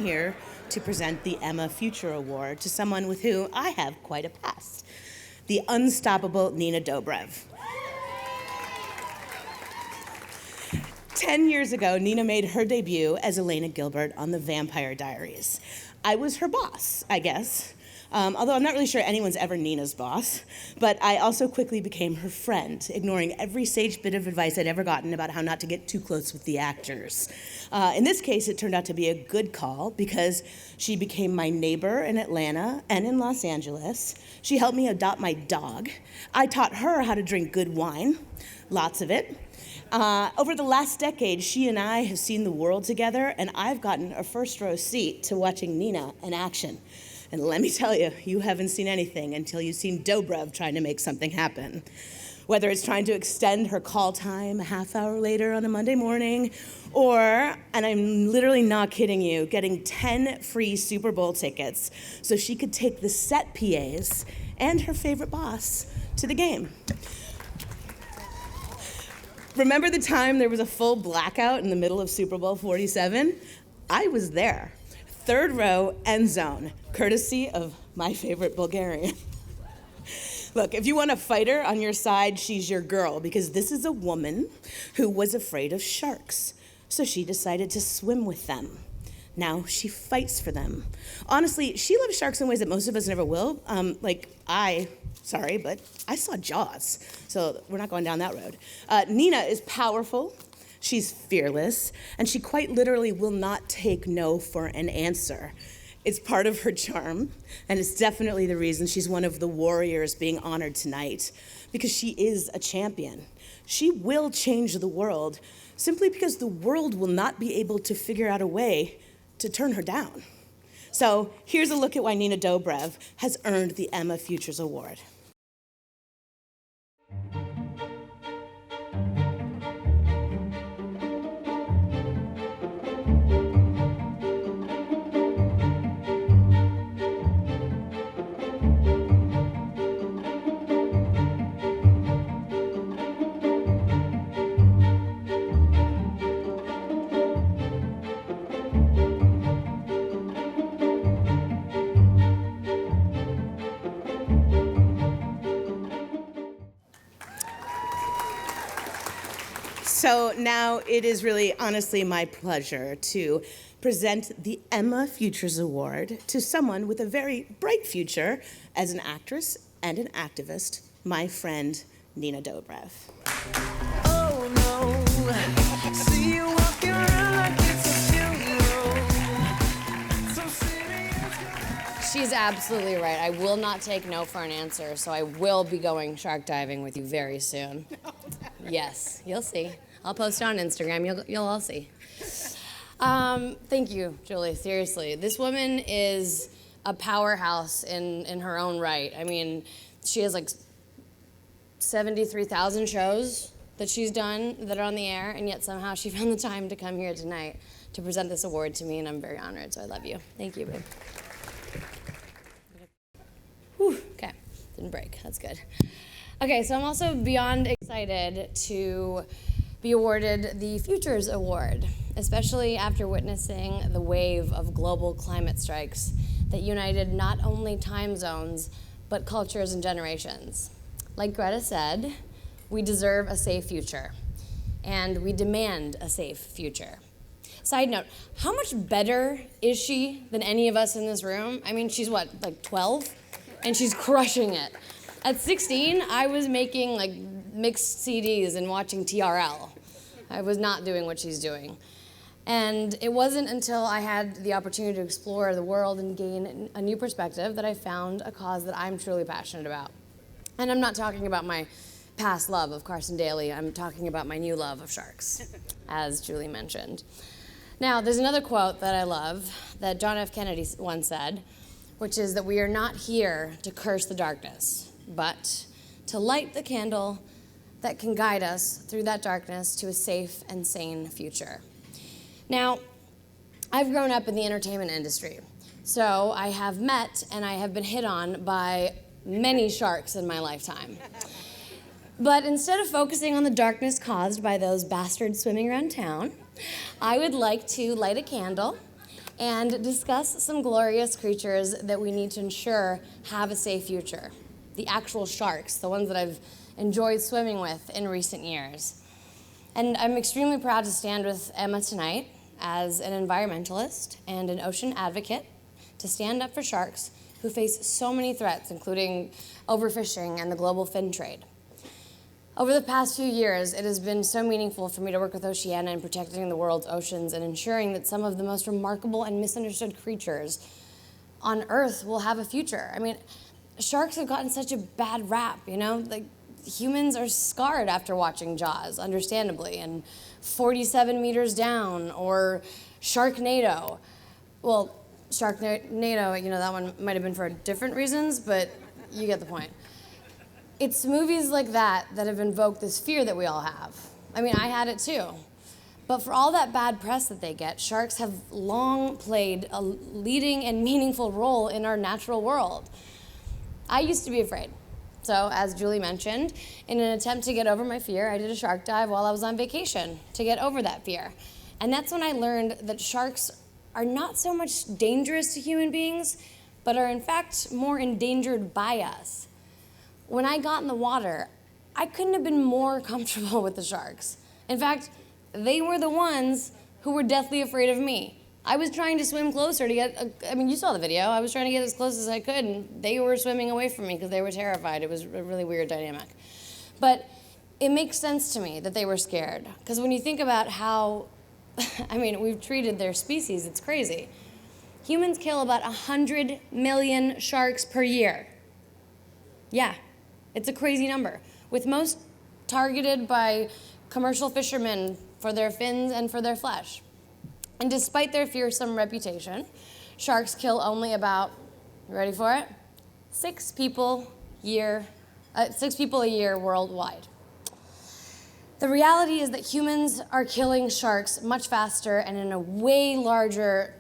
here to present the EMA Futures Award to someone with whom I have quite a past, the unstoppable Nina Dobrev. 10 years ago, Nina made her debut as Elena Gilbert on The Vampire Diaries. I was her boss, I guess. Although I'm not really sure anyone's ever Nina's boss, but I also quickly became her friend, ignoring every sage bit of advice I'd ever gotten about how not to get too close with the actors. In this case, it turned out to be a good call because she became my neighbor in Atlanta and in Los Angeles. She helped me adopt my dog. I taught her how to drink good wine, lots of it. Over the last decade, she and I have seen the world together, and I've gotten a first row seat to watching Nina in action. And let me tell you, you haven't seen anything until you've seen Dobrev trying to make something happen. Whether it's trying to extend her call time a half hour later on a Monday morning, or, and I'm literally not kidding you, getting 10 free Super Bowl tickets so she could take the set PAs and her favorite boss to the game. Remember the time there was a full blackout in the middle of Super Bowl 47? I was there. Third row, end zone, courtesy of my favorite Bulgarian. Look, if you want a fighter on your side, she's your girl, because this is a woman who was afraid of sharks. So she decided to swim with them. Now she fights for them. Honestly, she loves sharks in ways that most of us never will. Sorry, but I saw Jaws, so we're not going down that road. Nina is powerful. She's fearless, and she quite literally will not take no for an answer. It's part of her charm, and it's definitely the reason she's one of the warriors being honored tonight, because she is a champion. She will change the world simply because the world will not be able to figure out a way to turn her down. So here's a look at why Nina Dobrev has earned the EMA Futures Award. So now it is really, honestly, my pleasure to present the EMA Futures Award to someone with a very bright future as an actress and an activist, my friend, Nina Dobrev. Oh no, see you walking around like it's a funeral. She's absolutely right. I will not take no for an answer, so I will be going shark diving with you very soon. Yes, you'll see. I'll post it on Instagram. You'll all see. Thank you, Julie. Seriously, this woman is a powerhouse in her own right. I mean, she has like 73,000 shows that she's done that are on the air, and yet somehow she found the time to come here tonight to present this award to me, and I'm very honored. So I love you. Thank you, babe. Whew, okay, didn't break. That's good. Okay, so I'm also beyond excited to be awarded the Futures Award, especially after witnessing the wave of global climate strikes that united not only time zones, but cultures and generations. Like Greta said, we deserve a safe future, and we demand a safe future. Side note, how much better is she than any of us in this room? I mean, she's what, like 12? And she's crushing it. At 16, I was making like mixed CDs and watching TRL. I was not doing what she's doing. And it wasn't until I had the opportunity to explore the world and gain a new perspective that I found a cause that I'm truly passionate about. And I'm not talking about my past love of Carson Daly, I'm talking about my new love of sharks, as Julie mentioned. Now, there's another quote that I love that John F. Kennedy once said, which is that we are not here to curse the darkness, but to light the candle that can guide us through that darkness to a safe and sane future. Now, I've grown up in the entertainment industry, so I have met and I have been hit on by many sharks in my lifetime. But instead of focusing on the darkness caused by those bastards swimming around town, I would like to light a candle and discuss some glorious creatures that we need to ensure have a safe future. The actual sharks, the ones that I've enjoyed swimming with in recent years. And I'm extremely proud to stand with Emma tonight as an environmentalist and an ocean advocate to stand up for sharks who face so many threats, including overfishing and the global fin trade. Over the past few years, it has been so meaningful for me to work with Oceana in protecting the world's oceans and ensuring that some of the most remarkable and misunderstood creatures on Earth will have a future. I mean, sharks have gotten such a bad rap, you know? Like, humans are scarred after watching Jaws, understandably, and 47 meters down, or Sharknado. Well, Sharknado, you know, that one might have been for different reasons, but you get the point. It's movies like that that have invoked this fear that we all have. I mean, I had it too. But for all that bad press that they get, sharks have long played a leading and meaningful role in our natural world. I used to be afraid. So, as Julie mentioned, in an attempt to get over my fear, I did a shark dive while I was on vacation to get over that fear. And that's when I learned that sharks are not so much dangerous to human beings, but are in fact more endangered by us. When I got in the water, I couldn't have been more comfortable with the sharks. In fact, they were the ones who were deathly afraid of me. I was trying to swim closer to get, I mean, you saw the video. I was trying to get as close as I could, and they were swimming away from me because they were terrified. It was a really weird dynamic. But it makes sense to me that they were scared, because when you think about how, I mean, we've treated their species, it's crazy. Humans kill about 100 million sharks per year. Yeah, it's a crazy number, with most targeted by commercial fishermen for their fins and for their flesh. And despite their fearsome reputation, sharks kill only about, you ready for it? 6 people a year worldwide. The reality is that humans are killing sharks much faster and on a way larger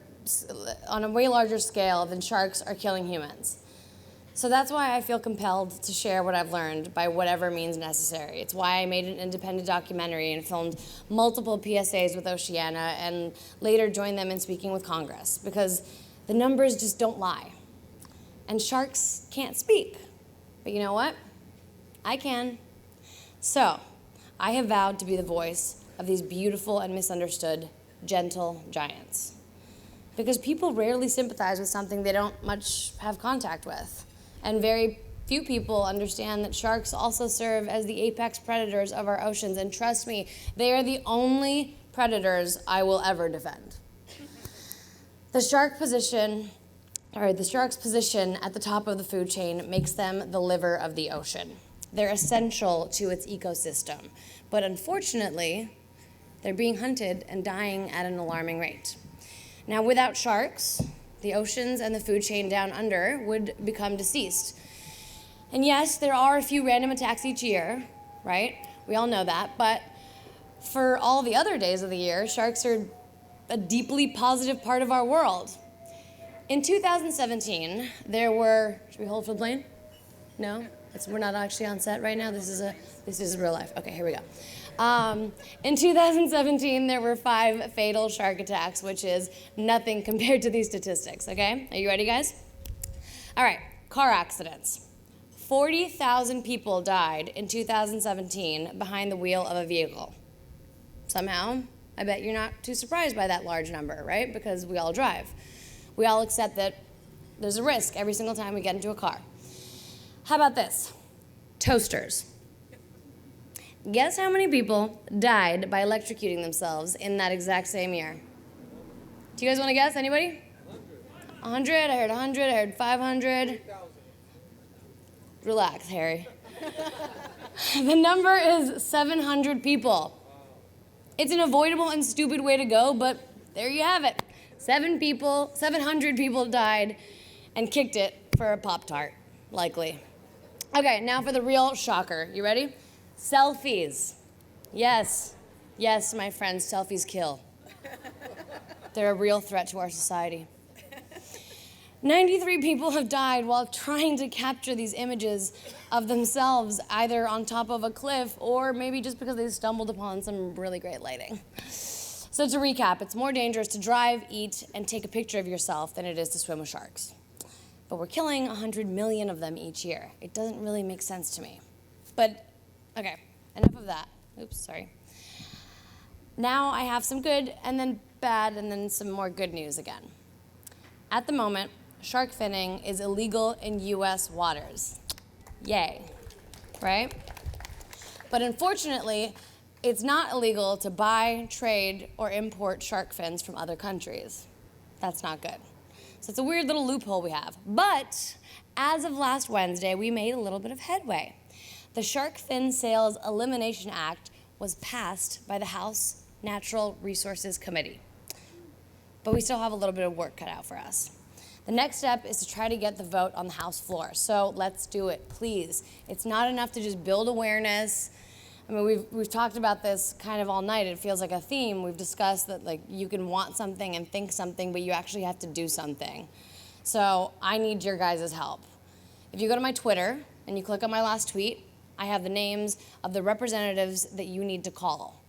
scale than sharks are killing humans. So that's why I feel compelled to share what I've learned by whatever means necessary. It's why I made an independent documentary and filmed multiple PSAs with Oceana and later joined them in speaking with Congress, because the numbers just don't lie. And sharks can't speak. But you know what? I can. So I have vowed to be the voice of these beautiful and misunderstood, gentle giants. Because people rarely sympathize with something they don't much have contact with. And very few people understand that sharks also serve as the apex predators of our oceans. And trust me, they are the only predators I will ever defend. The shark's position at the top of the food chain makes them the liver of the ocean. They're essential to its ecosystem. But unfortunately, they're being hunted and dying at an alarming rate. Now, without sharks, the oceans and the food chain down under would become deceased. And yes, there are a few random attacks each year, right? We all know that. But for all the other days of the year, sharks are a deeply positive part of our world. In 2017, there were, should we hold for the plane? No? We're not actually on set right now. This is real life. Okay, here we go. In 2017, there were 5 fatal shark attacks, which is nothing compared to these statistics, okay? Are you ready, guys? All right, car accidents. 40,000 people died in 2017 behind the wheel of a vehicle. Somehow, I bet you're not too surprised by that large number, right? Because we all drive. We all accept that there's a risk every single time we get into a car. How about this? Toasters. Guess how many people died by electrocuting themselves in that exact same year? Do you guys want to guess? Anybody? 100. I heard 100. I heard 500. Relax, Harry. The number is 700 people. It's an avoidable and stupid way to go, but there you have it. 700 people died and kicked it for a Pop-Tart, likely. Okay, now for the real shocker. You ready? Selfies. Yes, my friends, selfies kill. They're a real threat to our society. 93 people have died while trying to capture these images of themselves either on top of a cliff or maybe just because they stumbled upon some really great lighting. So to recap, it's more dangerous to drive, eat, and take a picture of yourself than it is to swim with sharks. But we're killing 100 million of them each year. It doesn't really make sense to me. But, okay, enough of that. Oops, sorry. Now I have some good and then bad and then some more good news again. At the moment, shark finning is illegal in US waters. Yay, right? But unfortunately, it's not illegal to buy, trade, or import shark fins from other countries. That's not good. So it's a weird little loophole we have. But as of last Wednesday, we made a little bit of headway. The Shark Fin Sales Elimination Act was passed by the House Natural Resources Committee. But we still have a little bit of work cut out for us. The next step is to try to get the vote on the House floor. So let's do it, please. It's not enough to just build awareness. I mean, we've talked about this kind of all night. It feels like a theme. We've discussed that, like, you can want something and think something, but you actually have to do something. So I need your guys' help. If you go to my Twitter and you click on my last tweet, I have the names of the representatives that you need to call.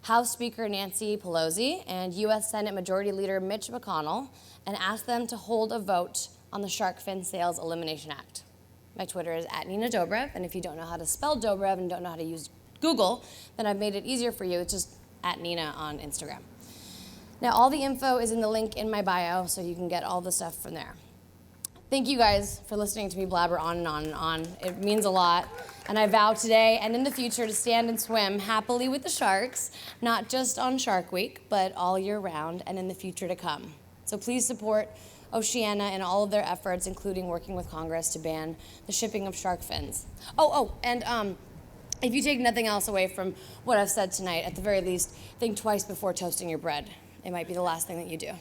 House Speaker Nancy Pelosi and U.S. Senate Majority Leader Mitch McConnell, and ask them to hold a vote on the Shark Fin Sales Elimination Act. My Twitter is @Nina Dobrev, and if you don't know how to spell Dobrev and don't know how to use Google, then I've made it easier for you. It's just @Nina on Instagram. Now, all the info is in the link in my bio, so you can get all the stuff from there. Thank you guys for listening to me blabber on and on and on. It means a lot. And I vow today and in the future to stand and swim happily with the sharks, not just on Shark Week, but all year round and in the future to come. So please support Oceana in all of their efforts, including working with Congress to ban the shipping of shark fins. And if you take nothing else away from what I've said tonight, at the very least, think twice before toasting your bread. It might be the last thing that you do.